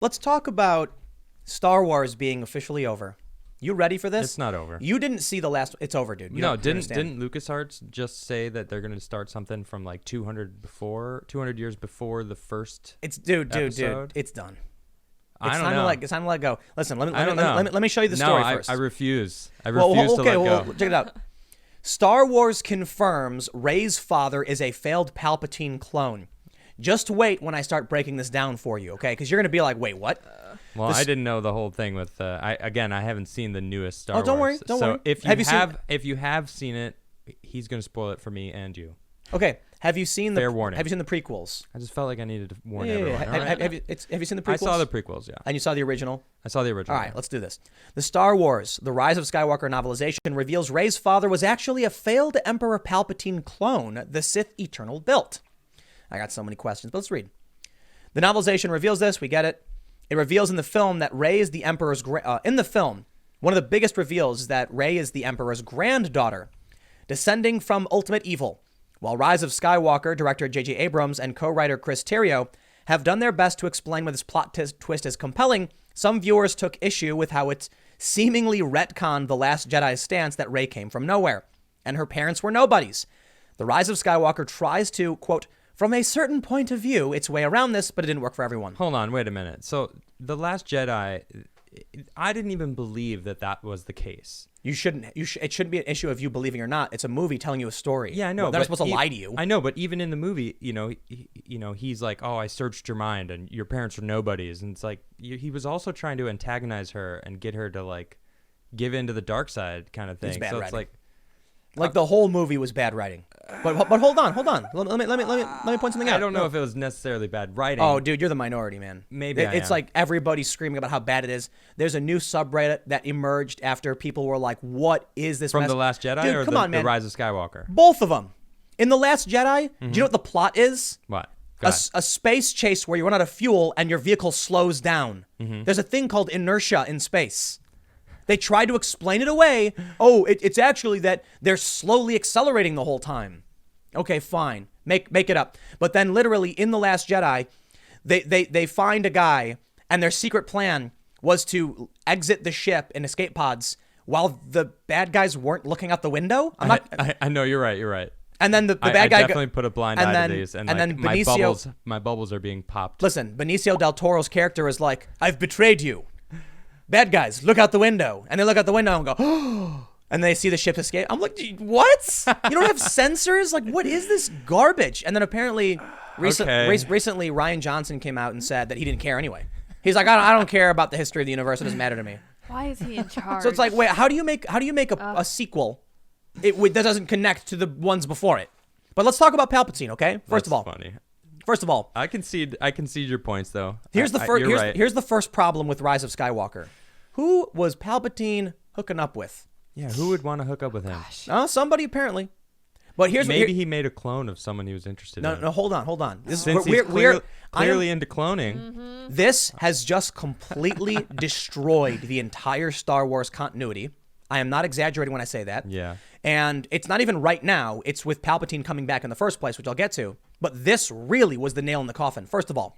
Let's talk about Star Wars being officially over. You ready for this? It's not over. You didn't see the last. It's over, dude. Didn't LucasArts just say that they're going to start something from like 200 years before the first? Dude. It's done. It's time to let go. Listen, let me show you the story first. I refuse. I refuse to let go. Check it out. Star Wars confirms Rey's father is a failed Palpatine clone. Just wait when I start breaking this down for you, okay? Because you're gonna be like, wait, what? Well, I didn't know the whole thing with. I haven't seen the newest Star Wars. Don't worry. So if you have seen it, he's gonna spoil it for me and you. Okay. Have you seen the? Fair warning. Have you seen the prequels? I just felt like I needed to warn everyone. Have you seen the prequels? I saw the prequels, yeah. And you saw the original? I saw the original. All right, let's do this. The Star Wars: The Rise of Skywalker novelization reveals Rey's father was actually a failed Emperor Palpatine clone the Sith Eternal built. I got so many questions, but let's read. The novelization reveals this. We get it. It reveals in the film that Rey is the Emperor's... in the film, one of the biggest reveals is that Rey is the Emperor's granddaughter, descending from ultimate evil. While Rise of Skywalker, director J.J. Abrams and co-writer Chris Terrio have done their best to explain why this plot twist is compelling, some viewers took issue with how it seemingly retconned The Last Jedi's stance that Rey came from nowhere, and her parents were nobodies. The Rise of Skywalker tries to, quote, from a certain point of view, its way around this, but it didn't work for everyone. Hold on, wait a minute. So, The Last Jedi, I didn't even believe that was the case. It shouldn't be an issue of you believing or not. It's a movie telling you a story. Yeah, I know. Well, they're not supposed to lie to you. I know, but even in the movie, he's like, oh, I searched your mind and your parents are nobodies. And it's like, he was also trying to antagonize her and get her to, like, give in to the dark side kind of thing. It's bad so writing. It's like the whole movie was bad writing. But hold on. Let me point something out. I don't know if it was necessarily bad writing. Oh, dude, you're the minority, man. Maybe it's like everybody's screaming about how bad it is. There's a new subreddit that emerged after people were like, "What is this?" From The Last Jedi dude, or the Rise of Skywalker? Both of them. In The Last Jedi, do you know what the plot is? What? A space chase where you run out of fuel and your vehicle slows down. There's a thing called inertia in space. They tried to explain it away. Oh, it's actually that they're slowly accelerating the whole time. Okay, fine. Make it up. But then literally in The Last Jedi, they find a guy and their secret plan was to exit the ship in escape pods while the bad guys weren't looking out the window. I know, you're right. And then the bad guy definitely put a blind eye to these, and then Benicio, my bubbles are being popped. Listen, Benicio del Toro's character is like, I've betrayed you. Bad guys, look out the window. And they look out the window and go, oh, and they see the ship escape. I'm like, what? You don't have sensors? Like, what is this garbage? And then apparently, recently, Rian Johnson came out and said that he didn't care anyway. He's like, I don't care about the history of the universe. It doesn't matter to me. Why is he in charge? So it's like, wait, how do you make a sequel that doesn't connect to the ones before it? But let's talk about Palpatine, okay? First of all, I concede your points though. Here's the first problem with Rise of Skywalker. Who was Palpatine hooking up with? Yeah, who would want to hook up with him? Somebody apparently. But maybe he made a clone of someone he was interested in. No, hold on. Since he's clearly into cloning. This has just completely destroyed the entire Star Wars continuity. I am not exaggerating when I say that. Yeah. And it's not even right now. It's with Palpatine coming back in the first place, which I'll get to. But this really was the nail in the coffin. First of all,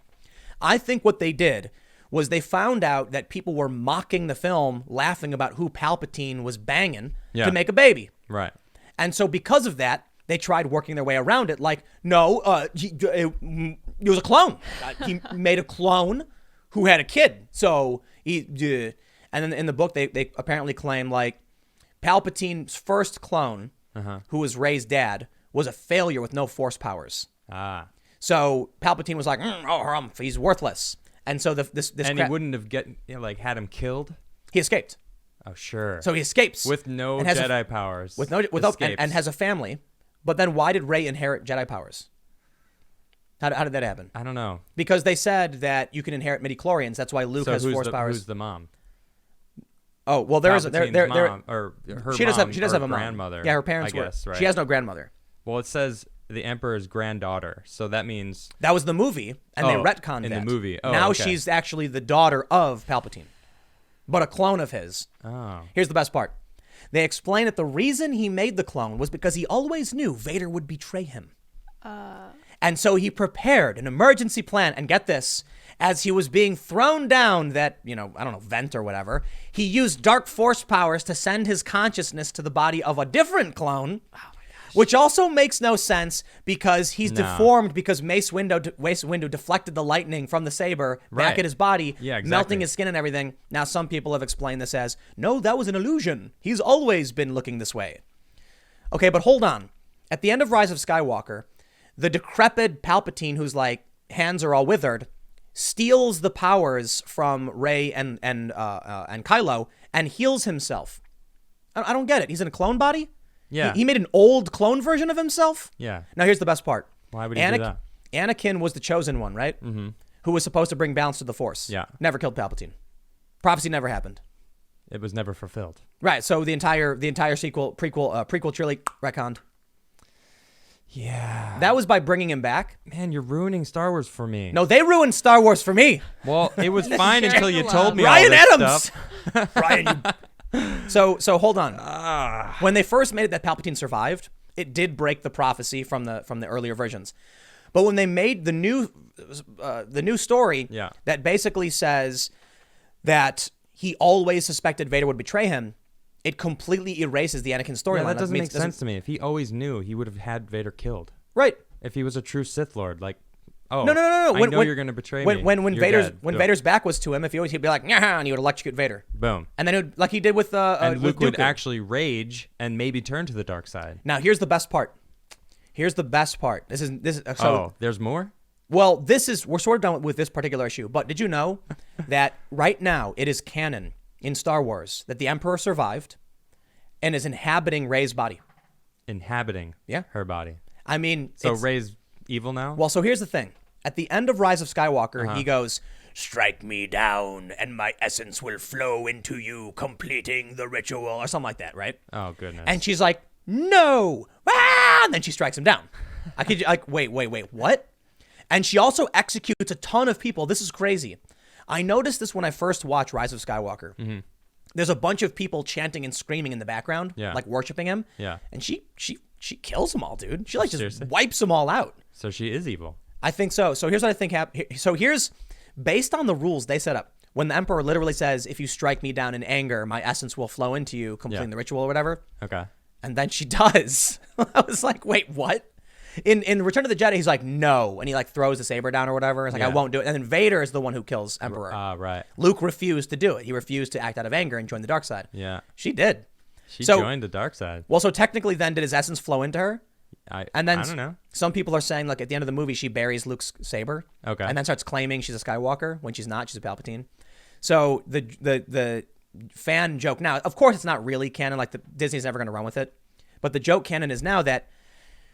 I think what they did was they found out that people were mocking the film, laughing about who Palpatine was banging to make a baby. Right. And so because of that, they tried working their way around it. Like, no, it was a clone. He made a clone who had a kid. So and then in the book, they apparently claim like Palpatine's first clone, who was Rey's dad, was a failure with no force powers. So Palpatine was like, he's worthless. And so this he wouldn't have had him killed. He escaped. Oh sure. So he escapes with no Jedi powers. And has a family. But then why did Rey inherit Jedi powers? How did that happen? I don't know. Because they said that you can inherit midichlorians. That's why Luke has force powers. Who's the mom? Oh well, there mom, or her she does have a mom. Grandmother. Yeah, her parents right? She has no grandmother. Well, it says the Emperor's granddaughter, so that means that was the movie, and they retconned in that. the movie. Oh, now okay. She's actually the daughter of Palpatine, but a clone of his. Oh. Here's the best part. They explain that the reason he made the clone was because he always knew Vader would betray him. And so he prepared an emergency plan, and get this, as he was being thrown down that, I don't know, vent or whatever, he used dark force powers to send his consciousness to the body of a different clone. Which also makes no sense because he's deformed because Mace Windu deflected the lightning from the saber back at his body, melting his skin and everything. Now, some people have explained this as, no, that was an illusion. He's always been looking this way. Okay, but hold on. At the end of Rise of Skywalker, the decrepit Palpatine, whose hands are all withered, steals the powers from Rey and Kylo and heals himself. I don't get it. He's in a clone body? Yeah. He made an old clone version of himself? Yeah. Now, here's the best part. Why would he do that? Anakin was the chosen one, right? Mm-hmm. Who was supposed to bring balance to the Force. Yeah. Never killed Palpatine. Prophecy never happened. It was never fulfilled. Right. So the entire prequel trilogy retconned. Yeah. That was by bringing him back. Man, you're ruining Star Wars for me. No, they ruined Star Wars for me. Well, it was fine until you told me Ryan all this Adams. stuff. Ryan, So hold on. When they first made it that Palpatine survived, it did break the prophecy from the earlier versions. But when they made the new story that basically says that he always suspected Vader would betray him, it completely erases the Anakin storyline. Yeah, that doesn't make sense to me. If he always knew, he would have had Vader killed. Right. If he was a true Sith Lord, no. I know you're going to betray me. When Vader's back was to him, he'd be like, "Nyah," and he would electrocute Vader. Boom. And then like he did with and Luke with would actually rage and maybe turn to the dark side. Now here's the best part. This is so. There's more? Well, we're sort of done with this particular issue, but did you know that right now it is canon in Star Wars that the Emperor survived and is inhabiting Rey's body? Inhabiting her body. I mean, so Rey's evil now? Well, so here's the thing. At the end of Rise of Skywalker, he goes, "Strike me down, and my essence will flow into you, completing the ritual," or something like that, right? Oh, goodness. And she's like, "No!" Ah! And then she strikes him down. I could wait, what? And she also executes a ton of people. This is crazy. I noticed this when I first watched Rise of Skywalker. Mm-hmm. There's a bunch of people chanting and screaming in the background, like worshiping him. Yeah. And she kills them all, dude. She just wipes them all out. So she is evil. I think so. So here's what I think happened. So here's, based on the rules they set up, when the Emperor literally says, "If you strike me down in anger, my essence will flow into you, completing the ritual," or whatever. Okay. And then she does. I was like, wait, what? In Return of the Jedi, he's like, "No," and he throws the saber down or whatever. It's like, "I won't do it." And then Vader is the one who kills Emperor. Right. Luke refused to do it. He refused to act out of anger and join the dark side. Yeah. She did. She joined the dark side. Well, so technically then did his essence flow into her? I don't know. Some people are saying, at the end of the movie, she buries Luke's saber. Okay. And then starts claiming she's a Skywalker when she's not. She's a Palpatine. So the fan joke now, of course it's not really canon, Disney's never going to run with it. But the joke canon is now that,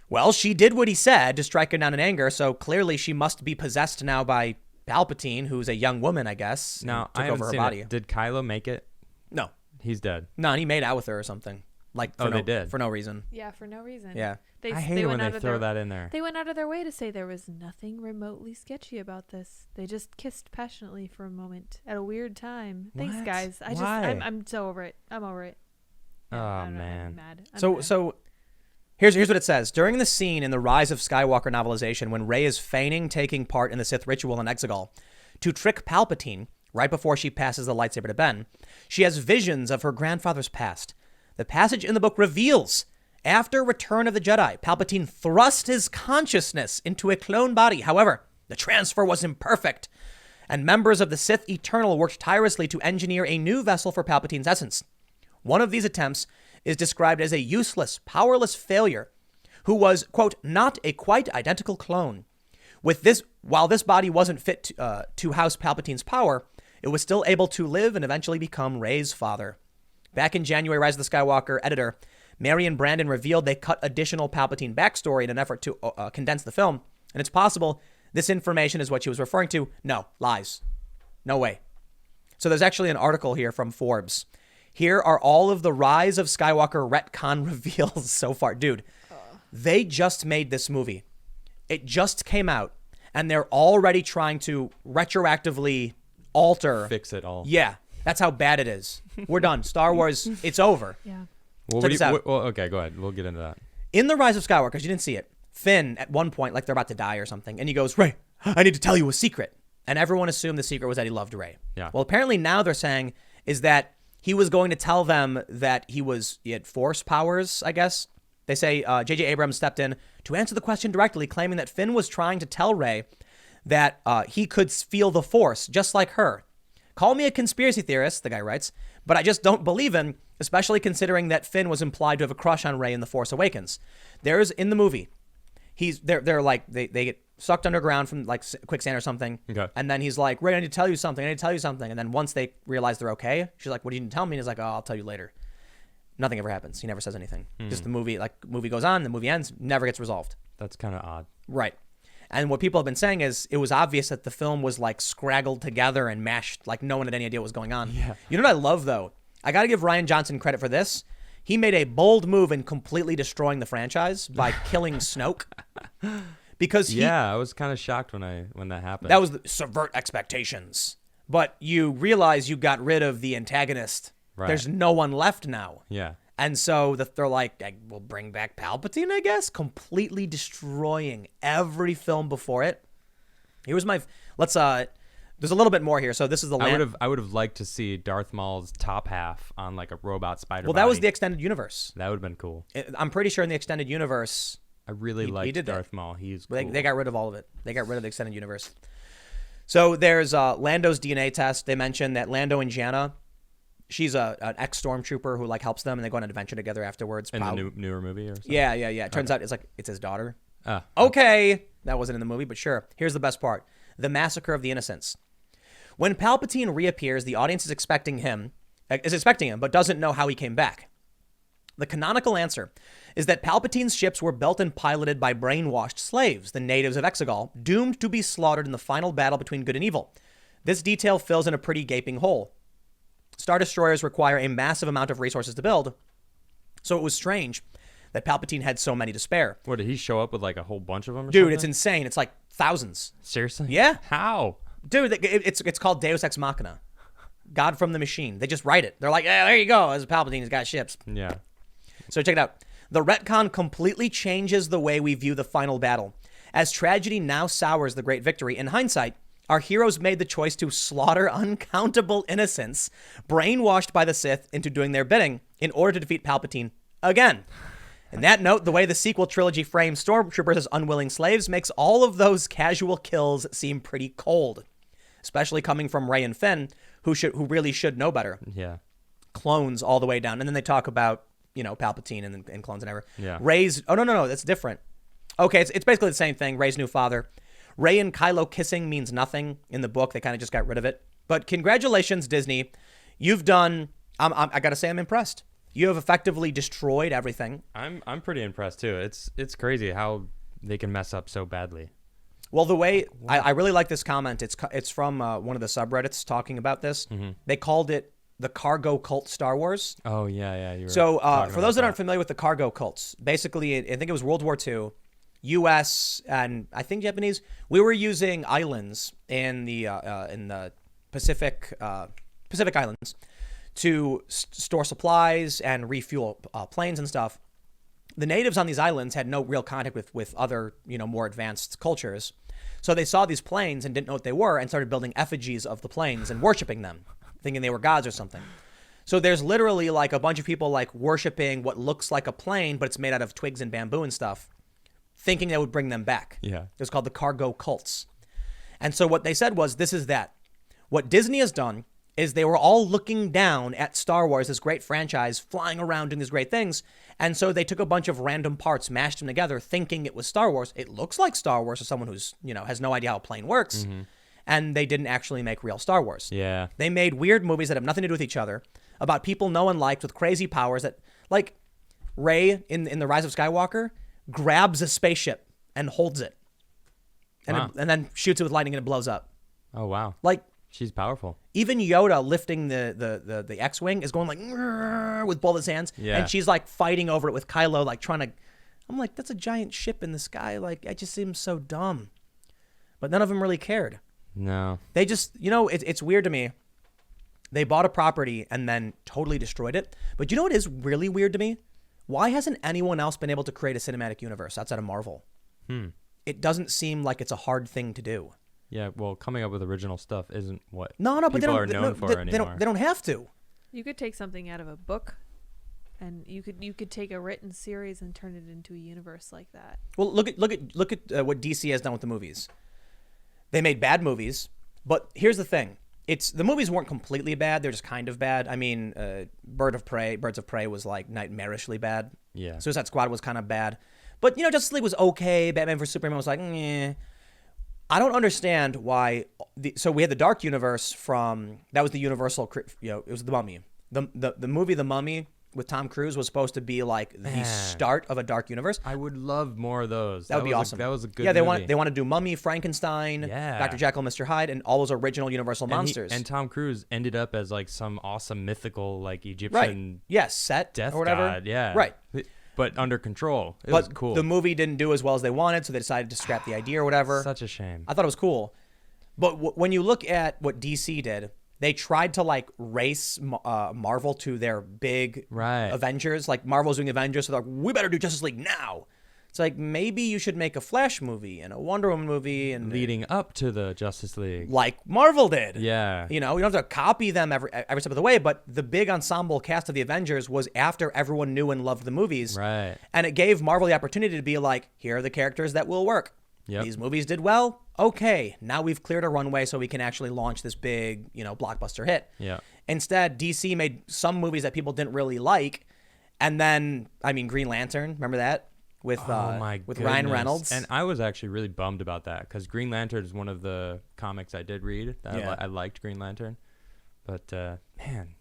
well, she did what he said to strike him down in anger, so clearly she must be possessed now by Palpatine, who's a young woman, I guess. Now, took over her body. Did Kylo make it? No. He's dead. No, and he made out with her or something. They did? For no reason. Yeah, for no reason. Yeah. I hate it when they throw that in there. They went out of their way to say there was nothing remotely sketchy about this. They just kissed passionately for a moment at a weird time. What? Thanks, guys. I'm so over it. I'm over it. Yeah, man. I'm mad. So here's what it says. During the scene in the Rise of Skywalker novelization when Rey is feigning taking part in the Sith ritual in Exegol to trick Palpatine right before she passes the lightsaber to Ben, she has visions of her grandfather's past. The passage in the book reveals, after Return of the Jedi, Palpatine thrust his consciousness into a clone body. However, the transfer was imperfect, and members of the Sith Eternal worked tirelessly to engineer a new vessel for Palpatine's essence. One of these attempts is described as a useless, powerless failure who was, quote, not a quite identical clone. While this body wasn't fit to house Palpatine's power, it was still able to live and eventually become Rey's father. Back in January, Rise of the Skywalker editor Marion Brandon revealed they cut additional Palpatine backstory in an effort to condense the film, and it's possible this information is what she was referring to. No, lies. No way. So there's actually an article here from Forbes. Here are all of the Rise of Skywalker retcon reveals so far. Dude, they just made this movie. It just came out, and they're already trying to retroactively alter. Fix it all. Yeah, that's how bad it is. We're done. Star Wars, it's over. Yeah. Well, okay, go ahead. We'll get into that. In the Rise of Skywalker, because you didn't see it, Finn, at one point, they're about to die or something, and he goes, "Rey, I need to tell you a secret." And everyone assumed the secret was that he loved Rey. Yeah. Well, apparently now they're saying is that he was going to tell them that he had force powers, I guess. They say J.J. Abrams stepped in to answer the question directly, claiming that Finn was trying to tell Rey that he could feel the force just like her. Call me a conspiracy theorist, the guy writes, but I just don't believe him, especially considering that Finn was implied to have a crush on Rey in The Force Awakens. There's in the movie, they're like, they get sucked underground from like quicksand or something. Okay. And then he's like, Rey, I need to tell you something. And then once they realize they're okay, she's like, what do you need to tell me? And he's like, oh, I'll tell you later. Nothing ever happens. He never says anything. Just the movie goes on, the movie ends, never gets resolved. That's kind of odd. Right. And what people have been saying is it was obvious that the film was like scraggled together and mashed, like no one had any idea what was going on. Yeah. You know what I love though? I got to give Rian Johnson credit for this. He made a bold move in completely destroying the franchise by killing Snoke. Because I was kind of shocked when that happened. that was subvert expectations. But you realize you got rid of the antagonist. Right. There's no one left now. Yeah. And so they're like, we'll bring back Palpatine, I guess, completely destroying every film before it. Here's my, there's a little bit more here. So this is the I would have liked to see Darth Maul's top half on like a robot spider. Well, that was the extended universe. That would have been cool. I'm pretty sure in the extended universe, I really he liked did that. Darth Maul. He's cool. they got rid of all of it. They got rid of the extended universe. So there's Lando's DNA test. They mentioned that Lando and Janna, she's an ex-stormtrooper who like helps them, and they go on an adventure together afterwards. In the newer movie or something? Yeah. It turns out it's his daughter. Ah. Okay. That wasn't in the movie, but sure. Here's the best part. The Massacre of the Innocents. When Palpatine reappears, the audience is expecting him, but doesn't know how he came back. The canonical answer is that Palpatine's ships were built and piloted by brainwashed slaves, the natives of Exegol, doomed to be slaughtered in the final battle between good and evil. This detail fills in a pretty gaping hole. Star Destroyers require a massive amount of resources to build, so it was strange that Palpatine had so many to spare. What, did he show up with like a whole bunch of them or Dude, something? it's insane. It's like thousands. Seriously? Yeah. How? Dude, it's called Deus Ex Machina. God from the machine. They just write it. They're like, yeah, there you go. As Palpatine, he's got ships. Yeah. So check it out. The retcon completely changes the way we view the final battle. As tragedy now sours the great victory, in hindsight, our heroes made the choice to slaughter uncountable innocents, brainwashed by the Sith into doing their bidding in order to defeat Palpatine again. In that note, the way the sequel trilogy frames stormtroopers as unwilling slaves makes all of those casual kills seem pretty cold, especially coming from Rey and Finn, who really should know better. Yeah. Clones all the way down. And then they talk about, Palpatine and clones and everything. Yeah. Rey's, no, that's different. Okay, it's basically the same thing. Rey's new father. Rey and Kylo kissing means nothing in the book. They kind of just got rid of it. But congratulations, Disney. You've done, I got to say I'm impressed. You have effectively destroyed everything. I'm pretty impressed too. It's crazy how they can mess up so badly. Well, the way I really like this comment. It's from one of the subreddits talking about this. Mm-hmm. They called it the cargo cult Star Wars. Oh yeah. You were So talking for about those that aren't familiar with the cargo cults, basically, I think it was World War II, U.S. and I think Japanese. We were using islands in the Pacific Islands to store supplies and refuel planes and stuff. The natives on these islands had no real contact with other, more advanced cultures. So they saw these planes and didn't know what they were and started building effigies of the planes and worshiping them, thinking they were gods or something. So there's literally like a bunch of people like worshiping what looks like a plane, but it's made out of twigs and bamboo and stuff, thinking that would bring them back. Yeah. It was called the cargo cults. And so what they said was, this is that. What Disney has done is they were all looking down at Star Wars, this great franchise, flying around doing these great things. And so they took a bunch of random parts, mashed them together, thinking it was Star Wars. It looks like Star Wars to someone who's, has no idea how a plane works. Mm-hmm. And they didn't actually make real Star Wars. Yeah. They made weird movies that have nothing to do with each other, about people no one liked with crazy powers that, like Rey in The Rise of Skywalker, grabs a spaceship and holds it. And, Wow. and then shoots it with lightning and it blows up. Oh wow. Like, she's powerful. even Yoda lifting the X-Wing is going like with both his hands. Yeah. And she's like fighting over it with Kylo, like trying to, I'm like, that's a giant ship in the sky. Like, it just seems so dumb. But none of them really cared. No. They just, it's weird to me. They bought a property and then totally destroyed it. But you know what is really weird to me? Why hasn't anyone else been able to create a cinematic universe outside of Marvel? It doesn't seem like it's a hard thing to do. Yeah, well, coming up with original stuff isn't what No, but people are known for anymore. They don't have to. You could take something out of a book, and you could take a written series and turn it into a universe like that. Well, look at what DC has done with the movies. They made bad movies, but here's the thing: the movies weren't completely bad; they're just kind of bad. I mean, Birds of Prey was like nightmarishly bad. Yeah. Suicide Squad was kind of bad, but Justice League was okay. Batman vs Superman was like, eh. I don't understand why. So we had the Dark Universe that was the Universal. It was the Mummy. The movie The Mummy with Tom Cruise was supposed to be like the start of a Dark Universe. I would love more of those. That would be awesome. That was a good. Yeah, they movie. want to do Mummy, Frankenstein, Dr. Jekyll, Mr. Hyde, and all those original Universal monsters. And Tom Cruise ended up as like some awesome mythical like Egyptian right. Yes, Set death or whatever. god. Yeah. Right. But under control. It was cool. The movie didn't do as well as they wanted, so they decided to scrap the idea or whatever. Such a shame. I thought it was cool. But when you look at what DC did, they tried to like race Marvel to their big Avengers. Like Marvel's doing Avengers, so they're like, we better do Justice League now. It's like, maybe you should make a Flash movie and a Wonder Woman movie and leading up to the Justice League, like Marvel did. Yeah, you don't have to copy them every step of the way. But the big ensemble cast of the Avengers was after everyone knew and loved the movies, right? And it gave Marvel the opportunity to be like, here are the characters that will work. Yep. These movies did well. Okay, now we've cleared a runway so we can actually launch this big, blockbuster hit. Yeah. Instead, DC made some movies that people didn't really like, and then Green Lantern. Remember that? With Ryan Reynolds. And I was actually really bummed about that because Green Lantern is one of the comics I did read. I liked Green Lantern, but man,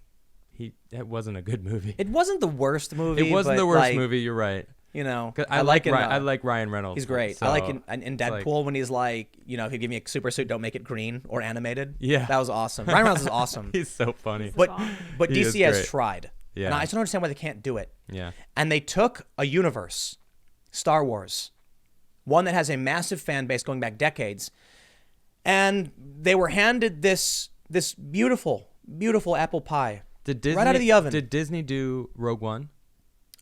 it wasn't a good movie. It wasn't the worst movie. It wasn't the worst movie. You're right. I like Ryan Reynolds. He's great. So I like in Deadpool when he's like, if you give me a super suit, don't make it green or animated. Yeah, that was awesome. Ryan Reynolds is awesome. He's so funny. But DC has tried. Yeah. And I just don't understand why they can't do it. Yeah. And they took a universe, Star Wars, one that has a massive fan base going back decades, and they were handed this beautiful, beautiful apple pie right out of the oven. Did Disney do Rogue One?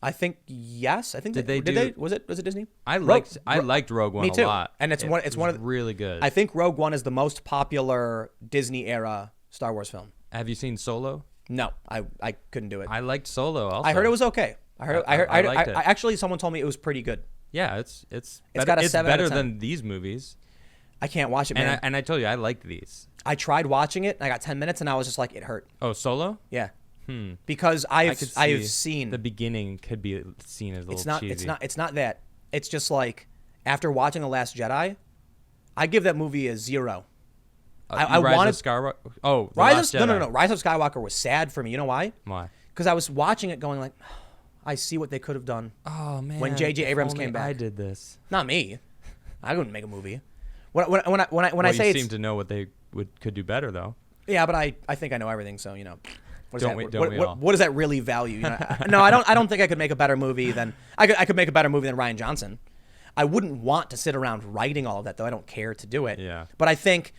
I think yes. I think did they? Was it Disney? I liked Rogue One a lot. And it's one of really good. I think Rogue One is the most popular Disney era Star Wars film. Have you seen Solo? No, I couldn't do it. I liked Solo also. I heard it was okay. I liked it. Actually, someone told me it was pretty good. Yeah, it's got a 7 out better of 10. than these movies. I can't watch it, man. And I told you I liked these. I tried watching it, and I got 10 minutes, and I was just like, it hurt. Oh, Solo? Yeah. Because I have seen the beginning could be seen as a little cheesy. It's not that. It's just like after watching The Last Jedi, I give that movie a 0. I wanted Skywalker. Oh, Rise of Skywalker was sad for me. You know why? Why? Because I was watching it going like, I see what they could have done. Oh man! When J.J. Abrams came back, I did this. Not me. I wouldn't make a movie. When I say you seem to know what they could do better though. Yeah, but I think I know everything. So What does that really value? No, I don't think I could make a better movie than I could make a better movie than Rian Johnson. I wouldn't want to sit around writing all of that though. I don't care to do it. Yeah. But I think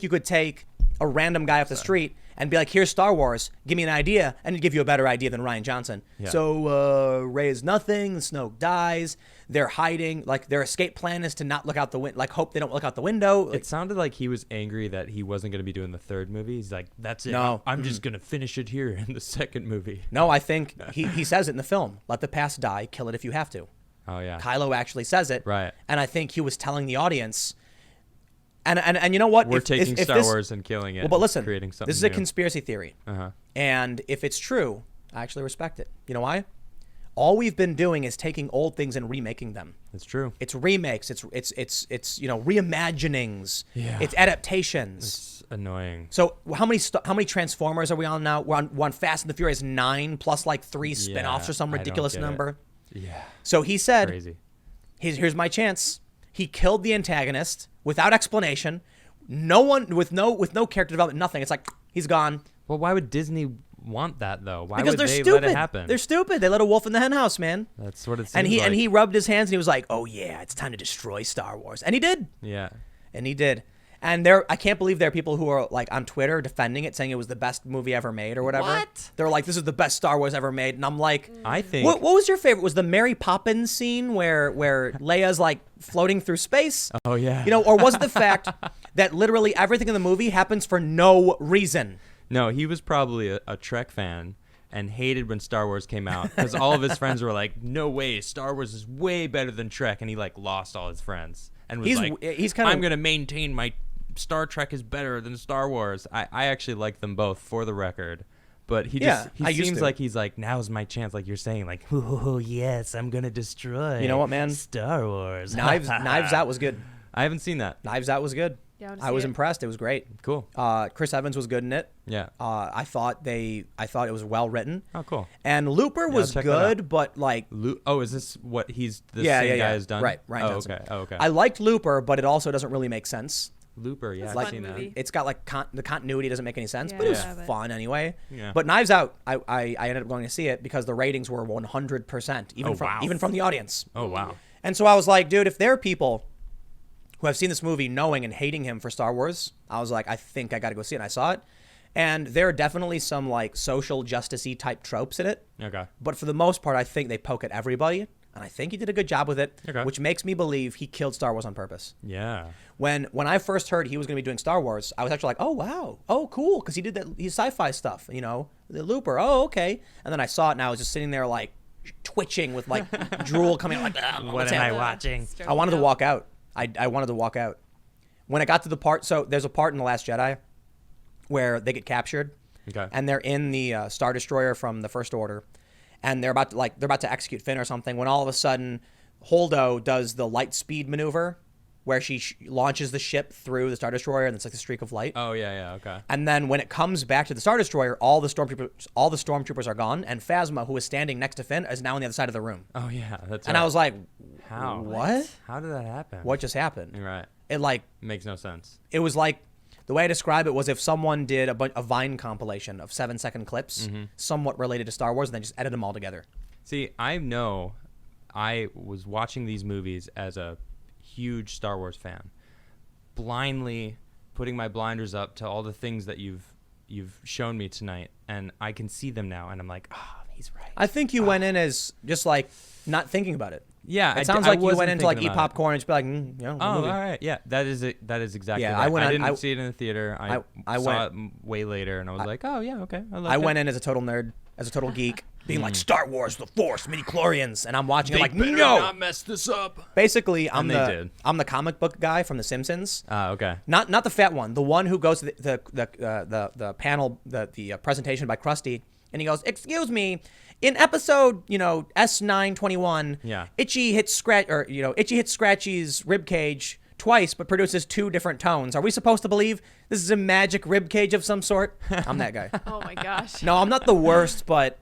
you could take a random guy off the street and be like, here's Star Wars, give me an idea, and he'd give you a better idea than Rian Johnson. Yeah. So Rey is nothing, Snoke dies, they're hiding, like their escape plan is to not look out the window, like hope they don't look out the window. It sounded like he was angry that he wasn't going to be doing the third movie. He's like, that's it. No. I'm just going to finish it here in the second movie. No, I think he says it in the film, let the past die, kill it if you have to. Oh, yeah. Kylo actually says it. Right. And I think he was telling the audience... And you know what? We're taking Star Wars and killing it. Well, but listen, creating something this is new. A conspiracy theory. Uh-huh. And if it's true, I actually respect it. You know why? All we've been doing is taking old things and remaking them. It's true. It's remakes. It's reimaginings. Yeah. It's adaptations. It's annoying. So how many Transformers are we on now? We're on Fast and the Furious 9 plus like 3 spin-offs or some ridiculous number. Yeah. So he said, crazy. Here's my chance. He killed the antagonist without explanation. No one with no character development, nothing. It's like he's gone. Well, why would Disney want that though? Why because would they're they stupid. let it happen? They're stupid. They let a wolf in the hen house, man. That's what it seems and like. And he rubbed his hands and he was like, "Oh yeah, it's time to destroy Star Wars." And he did. Yeah. And he did. And I can't believe there are people who are like on Twitter defending it, saying it was the best movie ever made or whatever. What? They're like, this is the best Star Wars ever made. And I'm like, I think. What was your favorite? Was the Mary Poppins scene where Leia's like floating through space? Oh yeah. Or was it the fact that literally everything in the movie happens for no reason. No, he was probably a Trek fan and hated when Star Wars came out because all of his friends were like, "No way, Star Wars is way better than Trek," and he like lost all his friends and was He's kind of. I'm gonna maintain my Star Trek is better than Star Wars. I actually like them both, for the record. But he seems like he's like, now's my chance, like you're saying, like, oh yes, I'm gonna destroy. You know what, man? Star Wars. Knives Out was good. I haven't seen that. Knives Out was good. Yeah, I was impressed. It was great. Cool. Chris Evans was good in it. Yeah. I thought it was well written. Oh, cool. And Looper was check that out. good, but like, is this what he's the yeah, same yeah, guy yeah. has done? Right, Rian Johnson. Okay. I liked Looper, but it also doesned really make sense. Looper, yeah, It's I've a seen fun that. movie. It's got like the continuity doesn't make any sense, Yeah, but it was yeah. fun anyway. Yeah. But Knives Out, I ended up going to see it because the ratings were 100%, even from the audience. Oh wow. And so I was like, dude, if there are people who have seen this movie knowing and hating him for Star Wars, I was like, I think I got to go see it. And I saw it. And there are definitely some like social justice-y type tropes in it. Okay. But for the most part, I think they poke at everybody. And I think he did a good job with it, Okay. which makes me believe he killed Star Wars on purpose. Yeah. When I first heard he was going to be doing Star Wars, I was actually like, oh, wow. Oh, cool. Because he did that. He's sci-fi stuff, you know, the Looper. Oh, okay. And then I saw it and I was just sitting there like twitching with like drool coming out. Like, What am I watching? I wanted to walk out. I wanted to walk out. When I got to the part, so there's a part in The Last Jedi where they get captured. Okay. And they're in the Star Destroyer from the First Order. And they're about to execute Finn or something when all of a sudden Holdo does the light speed maneuver where she launches the ship through the Star Destroyer and it's like a streak of light. Oh yeah, okay. And then when it comes back to the Star Destroyer, all the stormtroopers are gone, and Phasma, who is standing next to Finn, is now on the other side of the room. Oh yeah, that's. And right. I was like, How? What? How did that happen? What just happened? You're right. It like Makes no sense. it was like the way I describe it was if someone did a Vine compilation of 7-second clips, somewhat related to Star Wars, and then just edited them all together. See, I was watching these movies as a huge Star Wars fan, blindly putting my blinders up to all the things that you've shown me tonight, and I can see them now, and I'm like, oh, he's right. I think you went in as just like not thinking about it. Yeah, It sounds like you went in to like eat popcorn and just be like, you know, Oh, movie. all right. Yeah, that is exactly. Yeah, right. I didn't see it in the theater. I saw went- it way later, and I was like, oh yeah, okay. I went in as a total nerd, as a total geek, being like Star Wars, the Force, midi-chlorians, and I'm watching it like, no. not mess this up. Basically, I'm And they did. the comic book guy from The Simpsons. Okay. Not the fat one, the one who goes to the panel, the presentation by Krusty, and he goes, "Excuse me, in episode S921, Yeah. Itchy hits Scratchy's rib cage twice, but produces 2 different tones. Are we supposed to believe this is a magic rib cage of some sort?" I'm that guy. Oh my gosh. No, I'm not the worst, but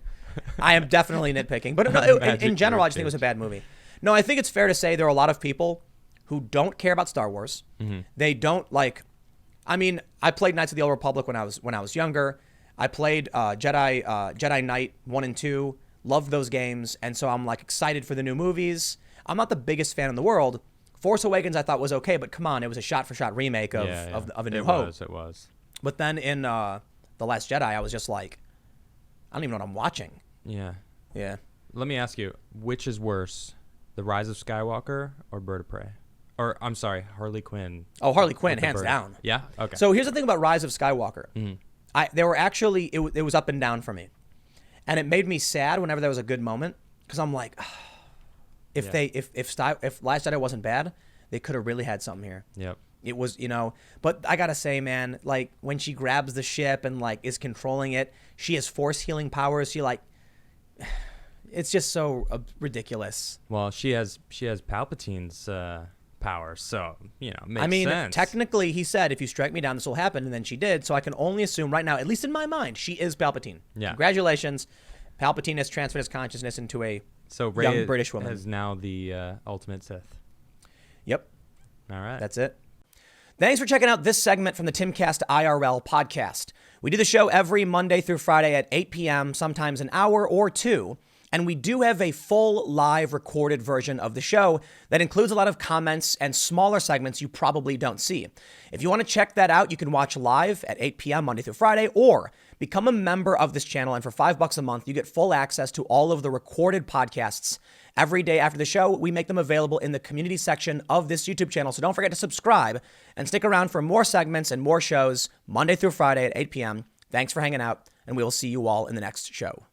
I am definitely nitpicking. But no, in Magic general, I rib just think it was a cage. bad movie. No, I think it's fair to say there are a lot of people who don't care about Star Wars. They don't like. I mean, I played Knights of the Old Republic when I was younger. I played Jedi Knight 1 and 2. Loved those games, and so I'm like excited for the new movies. I'm not the biggest fan in the world. Force Awakens I thought was okay, but come on, it was a shot-for-shot remake of A New Hope. It was. But then in The Last Jedi, I was just like, I don't even know what I'm watching. Yeah. Yeah. Let me ask you, which is worse, The Rise of Skywalker or Bird of Prey? Or I'm sorry, Harley Quinn. Oh, Harley Quinn, with the hands bird. down. Yeah. Okay. So here's the thing about Rise of Skywalker. There were actually it was up and down for me, and it made me sad whenever there was a good moment because I'm like, if Last Jedi wasn't bad, they could have really had something here. Yep. It was, but I gotta say, man, like when she grabs the ship and like is controlling it, she has force healing powers. She like, it's just so ridiculous. Well, she has Palpatine's power, so makes I mean, sense. technically, he said, "If you strike me down, this will happen," and then she did. So I can only assume right now, at least in my mind, she is Palpatine. Yeah. Congratulations, Palpatine has transferred his consciousness into a So young Rey British woman. is now the ultimate Sith. Yep, All right. that's it. Thanks for checking out this segment from the Timcast IRL podcast. We do the show every Monday through Friday at 8 p.m., sometimes an hour or two. And we do have a full live recorded version of the show that includes a lot of comments and smaller segments you probably don't see. If you want to check that out, you can watch live at 8 p.m. Monday through Friday, or Become a member of this channel, and for $5 a month, you get full access to all of the recorded podcasts. Every day after the show, we make them available in the community section of this YouTube channel. So don't forget to subscribe and stick around for more segments and more shows Monday through Friday at 8 p.m. Thanks for hanging out, and we will see you all in the next show.